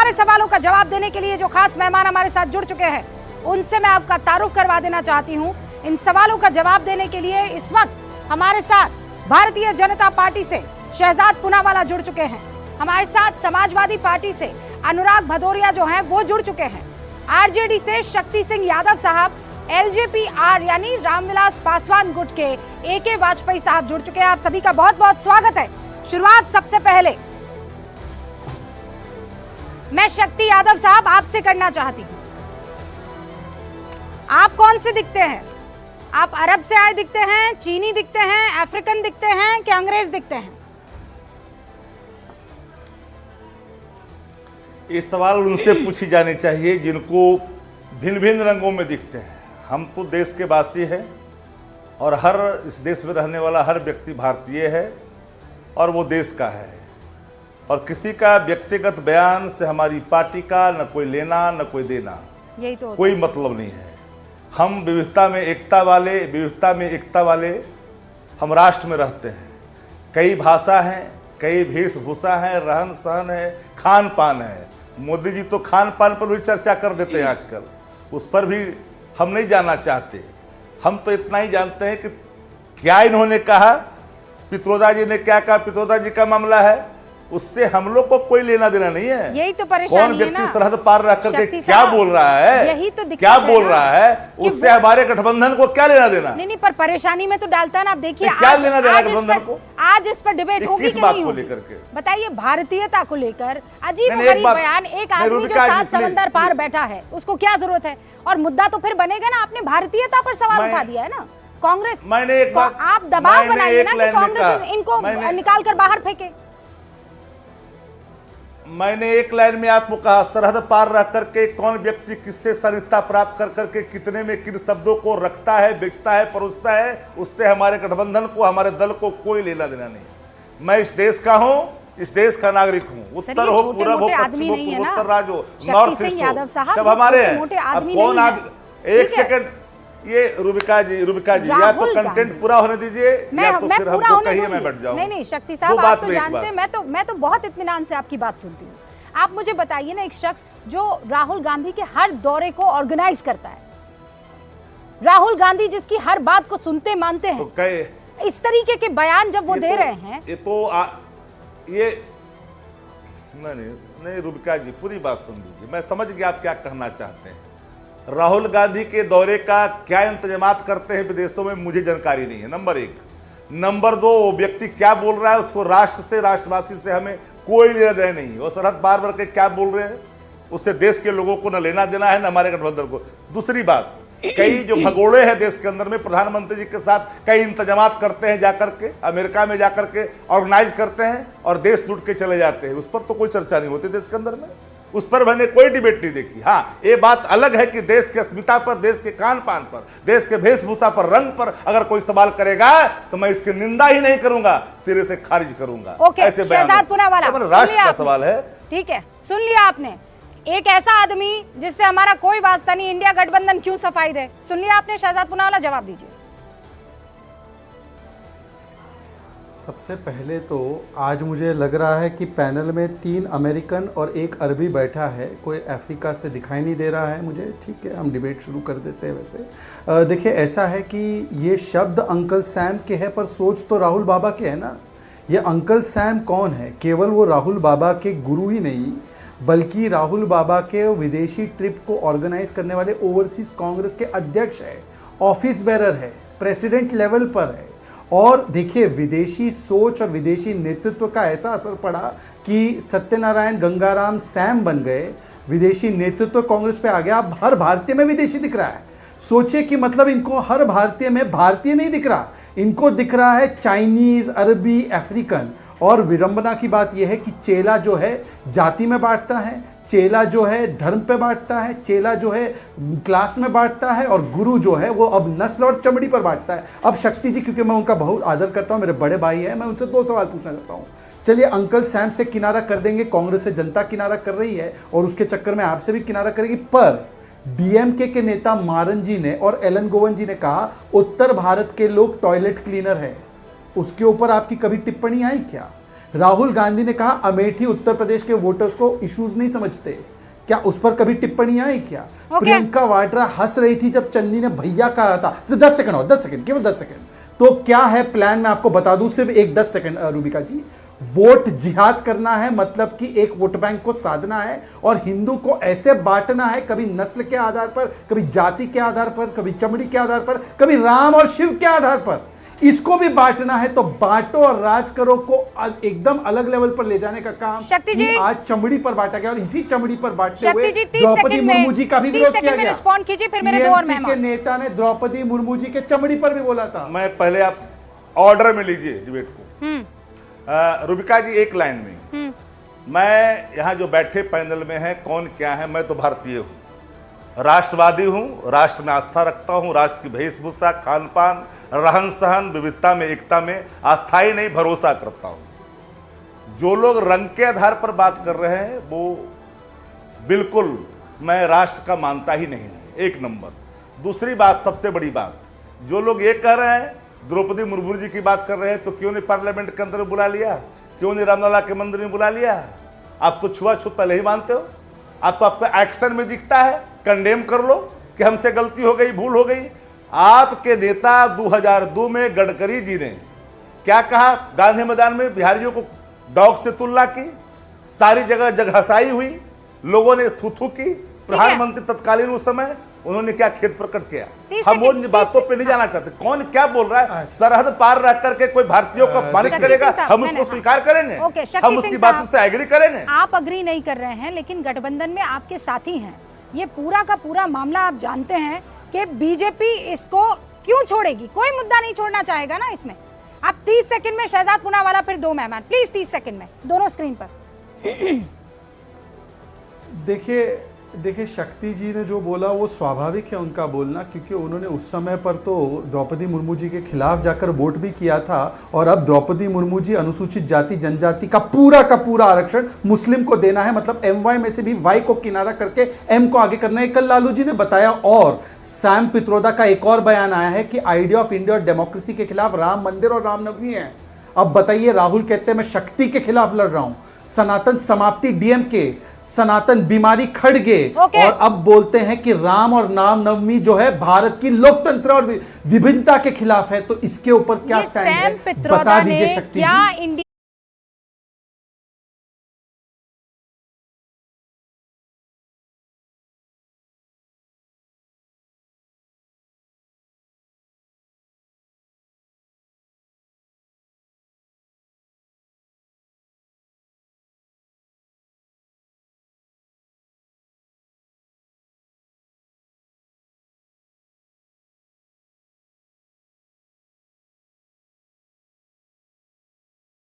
सारे सवालों का जवाब देने के लिए जो खास मेहमान हमारे साथ जुड़ चुके हैं, उनसे मैं आपका तारुफ करवा देना चाहती हूं। इन सवालों का जवाब देने के लिए इस वक्त हमारे साथ भारतीय जनता पार्टी से शहजाद पूनावाला जुड़ चुके हैं। हमारे साथ समाजवादी पार्टी से अनुराग भदौरिया जो हैं वो जुड़ चुके हैं। आरजेडी से शक्ति सिंह यादव साहब, एलजेपी-आर यानी रामविलास पासवान गुट के AK वाजपेयी साहब जुड़ चुके हैं। आप सभी का बहुत बहुत स्वागत है। शुरुआत सबसे पहले मैं शक्ति यादव साहब आपसे करना चाहती हूं। आप कौन से दिखते हैं? आप अरब से आए दिखते हैं, चीनी दिखते हैं, अफ्रीकन दिखते हैं कि अंग्रेज दिखते हैं? ये सवाल उनसे पूछी जानी चाहिए जिनको भिन्न भिन्न रंगों में दिखते हैं। हम तो देश के वासी हैं और हर इस देश में रहने वाला हर व्यक्ति भारतीय है और वो देश का है, और किसी का व्यक्तिगत बयान से हमारी पार्टी का न कोई लेना न कोई देना, यही तो कोई मतलब नहीं है। हम विविधता में एकता वाले हम राष्ट्र में रहते हैं। कई भाषा हैं, कई वेशभूषा है, रहन सहन है, खान पान है। मोदी जी तो खान पान पर भी चर्चा कर देते हैं आजकल, उस पर भी हम नहीं जाना चाहते। हम तो इतना ही जानते हैं कि क्या इन्होंने कहा, पित्रोदा जी ने क्या कहा, पित्रोदा जी का मामला है, उससे हम लोग को कोई लेना देना नहीं है। यही तो परेशानी कौन व्यक्ति सरहद पार रह करके क्या बोल रहा है, यही तो क्या बोल रहा है, उससे हमारे गठबंधन को क्या लेना देना? नहीं, पर परेशानी में तो डालता है ना। आप देखिए क्या लेना देना गठबंधन को? आज इस पर डिबेट होगी कि नहीं होगी? बताइए, भारतीयता को लेकर अजीब गरीब बयान, एक आदमी जो 7 समंदर पार बैठा है उसको क्या जरूरत है? और मुद्दा तो फिर बनेगा ना। आपने भारतीयता पर सवाल उठा दिया है ना। कांग्रेस, आप दबाव बनाइए ना कि कांग्रेस इनको निकाल कर बाहर फेंके। मैंने एक लाइन में आपको कहा, सरहद पार रह करके कौन व्यक्ति किससे सरिता प्राप्त कर करके कितने में किन शब्दों को रखता है, बेचता है, परोसता है, उससे हमारे गठबंधन को, हमारे दल को कोई लेना देना नहीं। मैं इस देश का हूं, इस देश का नागरिक हूं। उत्तर हो, पूरब हो, पश्चिम हो, पूर्वोत्तर राज्य हो, नॉर्थ ईस्ट हो, सब हमारे हैं। अब कौन एक सेकंड, ये रुबिका जी या तो कंटेंट पूरा होने दीजिए या तो फिर हमको कहिए मैं बैठ जाऊं। नहीं शक्ति साहब, आप तो जानते हैं मैं तो बहुत इत्मीनान से आपकी बात सुनती हूँ। आप मुझे बताइए ना, एक शख्स जो राहुल गांधी के हर दौरे को ऑर्गेनाइज करता है, राहुल गांधी जिसकी हर बात को सुनते मानते हैं, तो इस तरीके के बयान जब वो दे रहे हैं, ये तो नहीं रुबिका जी पूरी बात सुन लीजिए। मैं समझ गया आप क्या कहना चाहते हैं। राहुल गांधी के दौरे का क्या इंतजामात करते हैं विदेशों में, मुझे जानकारी नहीं है, नंबर 1। नंबर 2, वो व्यक्ति क्या बोल रहा है उसको राष्ट्र से, राष्ट्रवासी से हमें कोई लेना देना नहीं। वो सरहद पार भर के क्या बोल रहे हैं उससे देश के लोगों को न लेना देना है, न हमारे गठबंधन को। दूसरी बात, कई जो भगोड़े हैं देश के अंदर में, प्रधानमंत्री जी के साथ कई इंतजामात करते हैं, जाकर के अमेरिका में जाकर के ऑर्गेनाइज करते हैं और देश लूट के चले जाते हैं। उस पर तो कोई चर्चा नहीं होती देश के अंदर में, उस पर मैंने कोई डिबेट नहीं देखी। हाँ, ये बात अलग है कि देश के अस्मिता पर, देश के खान पान पर, देश के वेशभूषा पर, रंग पर अगर कोई सवाल करेगा तो मैं इसकी निंदा ही नहीं करूंगा, सिरे से खारिज करूंगा। ऐसे शहजाद पूनावाला, राष्ट्र का सवाल है। ठीक है, सुन लिया आपने। एक ऐसा आदमी जिससे हमारा कोई वास्ता नहीं, इंडिया गठबंधन क्यों सफाई दे? सुन लिया आपने शहजाद पूनावाला, जवाब दीजिए। सबसे पहले तो आज मुझे लग रहा है कि पैनल में 3 अमेरिकन और 1 अरबी बैठा है, कोई अफ्रीका से दिखाई नहीं दे रहा है मुझे। ठीक है, हम डिबेट शुरू कर देते हैं। वैसे देखिए, ऐसा है कि ये शब्द अंकल सैम के हैं पर सोच तो राहुल बाबा के है ना। ये अंकल सैम कौन है? केवल वो राहुल बाबा के गुरु ही नहीं, बल्कि राहुल बाबा के विदेशी ट्रिप को ऑर्गेनाइज करने वाले ओवरसीज कांग्रेस के अध्यक्ष है, ऑफिस बेरर है, प्रेसिडेंट लेवल पर है। और देखिए, विदेशी सोच और विदेशी नेतृत्व का ऐसा असर पड़ा कि सत्यनारायण गंगाराम सैम बन गए, विदेशी नेतृत्व कांग्रेस पे आ गया। अब हर भारतीय में विदेशी दिख रहा है। सोचिए कि मतलब इनको हर भारतीय में भारतीय नहीं दिख रहा, इनको दिख रहा है चाइनीज, अरबी, अफ्रीकन। और विडंबना की बात यह है कि चेला जो है जाति में बांटता है, चेला जो है धर्म पे बांटता है, चेला जो है क्लास में बांटता है, और गुरु जो है वो अब नस्ल और चमड़ी पर बांटता है। अब शक्ति जी, क्योंकि मैं उनका बहुत आदर करता हूं, मेरे बड़े भाई हैं, मैं उनसे 2 सवाल पूछना चाहता हूं। चलिए, अंकल सैम से किनारा कर देंगे, कांग्रेस से जनता किनारा कर रही है और उसके चक्कर में आपसे भी किनारा करेगी। पर डीएमके के नेता मारन जी ने और एलन गोवन जी ने कहा उत्तर भारत के लोग टॉयलेट क्लीनर है, उसके ऊपर आपकी कभी टिप्पणी आई क्या? राहुल गांधी ने कहा अमेठी उत्तर प्रदेश के वोटर्स को इश्यूज नहीं समझते। क्या उस पर कभी टिप्पणी आई क्या? प्रियंका वाड्रा हंस रही थी जब चन्नी ने भैया कहा था। 10 सेकंड और 10 सेकंड, केवल 10 सेकंड। तो क्या है प्लान, मैं आपको बता दूं, सिर्फ एक 10 सेकंड रूबिका जी। वोट जिहाद करना है, मतलब कि एक वोट बैंक को साधना है और हिंदू को ऐसे बांटना है, कभी नस्ल के आधार पर, कभी जाति के आधार पर, कभी चमड़ी के आधार पर, कभी राम और शिव के आधार पर। इसको भी बांटना है तो बांटो और राज करो को एकदम अलग लेवल पर ले जाने का काम शक्ति जी आज चमड़ी पर बांटा गया और इसी चमड़ी पर बांटते हुए शक्ति जी 30 द्रौपदी सेकंड में मुर्मू जी का भी विरोध किया गया। रिस्पॉन्ड कीजिए, फिर मेरे दो और TMC के मेहमान। नेता ने द्रौपदी मुर्मू जी के चमड़ी पर भी बोला था। मैं पहले आप ऑर्डर में लीजिए डिबेट को। रुबिका जी एक लाइन में, मैं यहाँ जो बैठे पैनल में है कौन क्या है, मैं तो भारतीय हूँ, राष्ट्रवादी हूँ, राष्ट्र में आस्था रखता हूँ, राष्ट्र की वेशभूषा, खान पान, रहन सहन, विविधता में, एकता में अस्थाई नहीं भरोसा करता हूँ। जो लोग रंग के आधार पर बात कर रहे हैं वो बिल्कुल मैं राष्ट्र का मानता ही नहीं, एक नंबर। दूसरी बात, सबसे बड़ी बात, जो लोग ये कह रहे हैं द्रौपदी मुर्मू जी की बात कर रहे हैं, तो क्यों नहीं पार्लियामेंट के अंदर बुला लिया, क्यों नहीं रामलला के मंदिर में बुला लिया? आप तो छुआछूत पहले ही मानते हो, आप तो आपका एक्शन में दिखता है, कंडेम कर लो कि हमसे गलती हो गई, भूल हो गई। आपके नेता 2002 में गडकरी जी ने क्या कहा, गांधी मैदान में बिहारियों को डॉग से तुलना की, सारी जगह जगहसाई हुई, लोगों ने थू थू की। प्रधानमंत्री तत्कालीन उस समय उन्होंने क्या खेद प्रकट किया। हम उन बातों पे नहीं जाना चाहते, कौन क्या बोल रहा है, सरहद पार रह करके कोई भारतीयों को अपमानित करेगा, हम उसको स्वीकार करेंगे, हम उसकी बातों से एग्री करेंगे। आप अग्री नहीं कर रहे हैं, लेकिन गठबंधन में आपके साथी हैं, ये पूरा का पूरा मामला आप जानते हैं कि बीजेपी इसको क्यों छोड़ेगी, कोई मुद्दा नहीं छोड़ना चाहेगा ना इसमें। आप 30 सेकंड में शहजाद पूनावाला, फिर दो मेहमान, प्लीज 30 सेकंड में, दोनों स्क्रीन पर। देखिए शक्ति जी ने जो बोला वो स्वाभाविक है उनका बोलना, क्योंकि उन्होंने उस समय पर तो द्रौपदी मुर्मू जी के खिलाफ जाकर वोट भी किया था और अब द्रौपदी मुर्मू जी अनुसूचित जाति जनजाति का पूरा आरक्षण मुस्लिम को देना है, मतलब MY में से भी Y को किनारा करके M को आगे करना है, कल लालू जी ने बताया। और सैम पित्रोदा का एक और बयान आया है कि आइडिया ऑफ इंडिया और डेमोक्रेसी के खिलाफ राम मंदिर और रामनवमी है। अब बताइए, राहुल कहते हैं मैं शक्ति के खिलाफ लड़ रहा हूं, सनातन समाप्ति DMK, सनातन बीमारी खड़गे, और अब बोलते हैं कि राम और रामनवमी जो है भारत की लोकतंत्र और विभिन्नता के खिलाफ है। तो इसके ऊपर क्या स्टैंड है, बता दीजिए शक्ति जी।